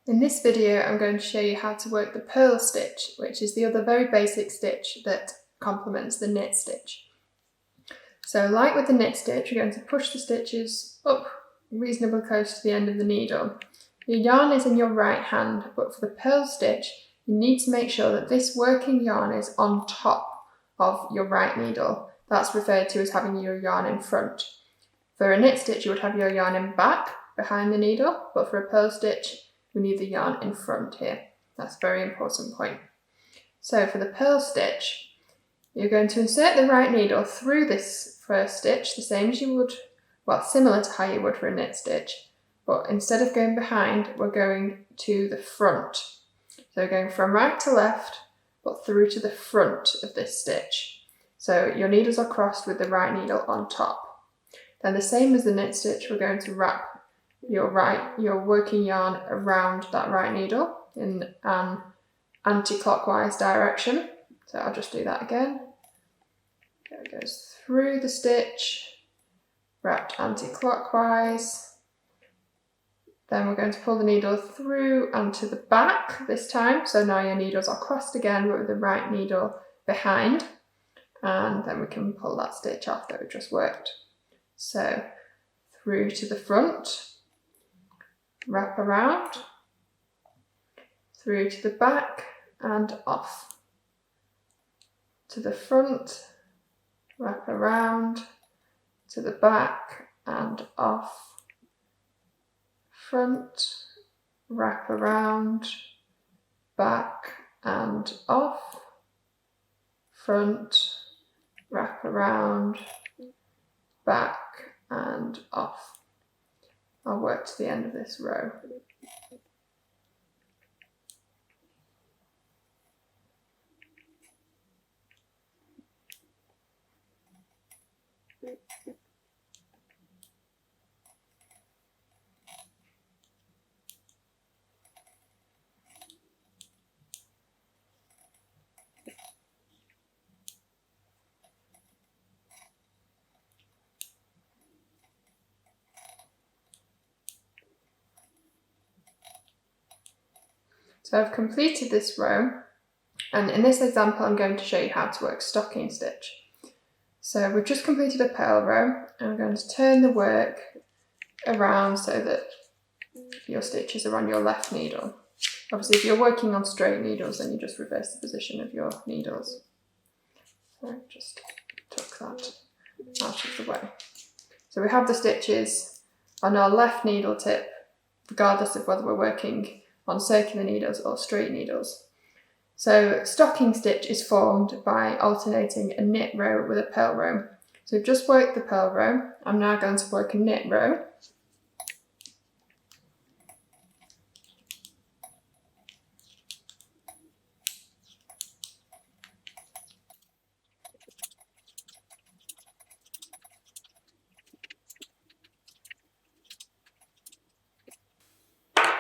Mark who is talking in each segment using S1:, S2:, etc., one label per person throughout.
S1: In this video, I'm going to show you how to work the purl stitch, which is the other very basic stitch that complements the knit stitch. So like with the knit stitch, we're going to push the stitches up reasonably close to the end of the needle. Your yarn is in your right hand, but for the purl stitch, you need to make sure that this working yarn is on top of your right needle. That's referred to as having your yarn in front. For a knit stitch, you would have your yarn in back, behind the needle, but for a purl stitch, we need the yarn in front here. That's a very important point. So for the purl stitch, you're going to insert the right needle through this first stitch, the same as you would, well, similar to how you would for a knit stitch, but instead of going behind, we're going to the front. So we're going from right to left, but through to the front of this stitch. So your needles are crossed with the right needle on top. Then the same as the knit stitch, we're going to wrap your working yarn around that right needle in an anti-clockwise direction. So I'll just do that again. There it goes through the stitch, wrapped anti-clockwise. Then we're going to pull the needle through and to the back this time. So now your needles are crossed again, but with the right needle behind. And then we can pull that stitch off that we just worked. So through to the front, wrap around, through to the back and off. To the front, wrap around, to the back and off. Front, wrap around, back and off. Front, wrap around, back and off. I'll work to the end of this row. So I've completed this row, and in this example I'm going to show you how to work stocking stitch. So we've just completed a purl row, and I'm going to turn the work around so that your stitches are on your left needle. Obviously if you're working on straight needles, then you just reverse the position of your needles. So I just took that out of the way. So we have the stitches on our left needle tip, regardless of whether we're working on circular needles or straight needles. So stocking stitch is formed by alternating a knit row with a purl row. So we've just worked the purl row. I'm now going to work a knit row.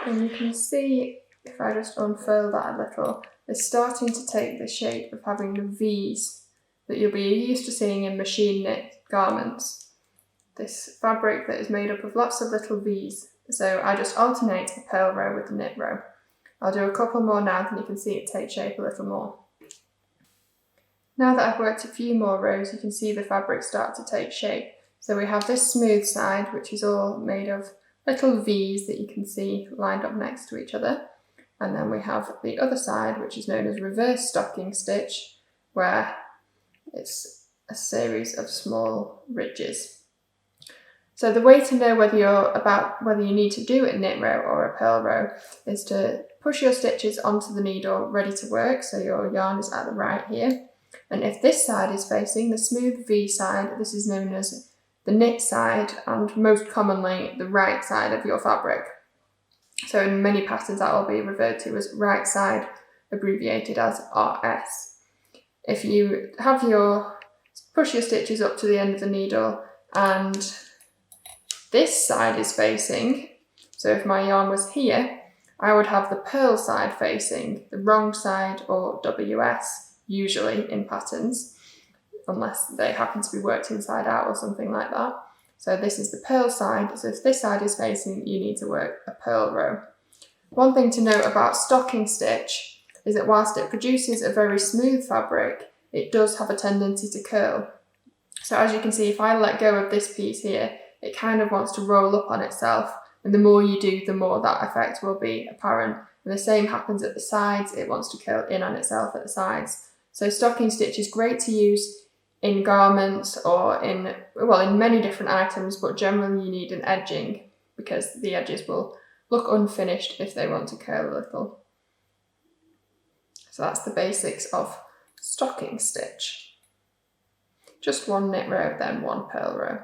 S1: And you can see, if I just unfurl that a little, it's starting to take the shape of having the V's that you'll be used to seeing in machine knit garments. This fabric that is made up of lots of little V's. So I just alternate the purl row with the knit row. I'll do a couple more now, then you can see it take shape a little more. Now that I've worked a few more rows, you can see the fabric start to take shape. So we have this smooth side, which is all made of little V's that you can see lined up next to each other. And then we have the other side, which is known as reverse stocking stitch, where it's a series of small ridges. So the way to know whether you need to do a knit row or a purl row is to push your stitches onto the needle ready to work, so your yarn is at the right here. And if this side is facing the smooth V side, this is known as the knit side, and most commonly the right side of your fabric. So in many patterns that will be referred to as right side, abbreviated as RS. If you push your stitches up to the end of the needle and this side is facing, so if my yarn was here, I would have the purl side facing the wrong side, or WS, usually in patterns, unless they happen to be worked inside out or something like that. So this is the purl side, so if this side is facing, you need to work a purl row. One thing to note about stocking stitch is that whilst it produces a very smooth fabric, it does have a tendency to curl. So as you can see, if I let go of this piece here, it kind of wants to roll up on itself, and the more you do, the more that effect will be apparent. And the same happens at the sides, it wants to curl in on itself at the sides. So stocking stitch is great to use in garments or in many different items, but generally you need an edging because the edges will look unfinished if they want to curl a little. So that's the basics of stocking stitch. Just one knit row, then one purl row.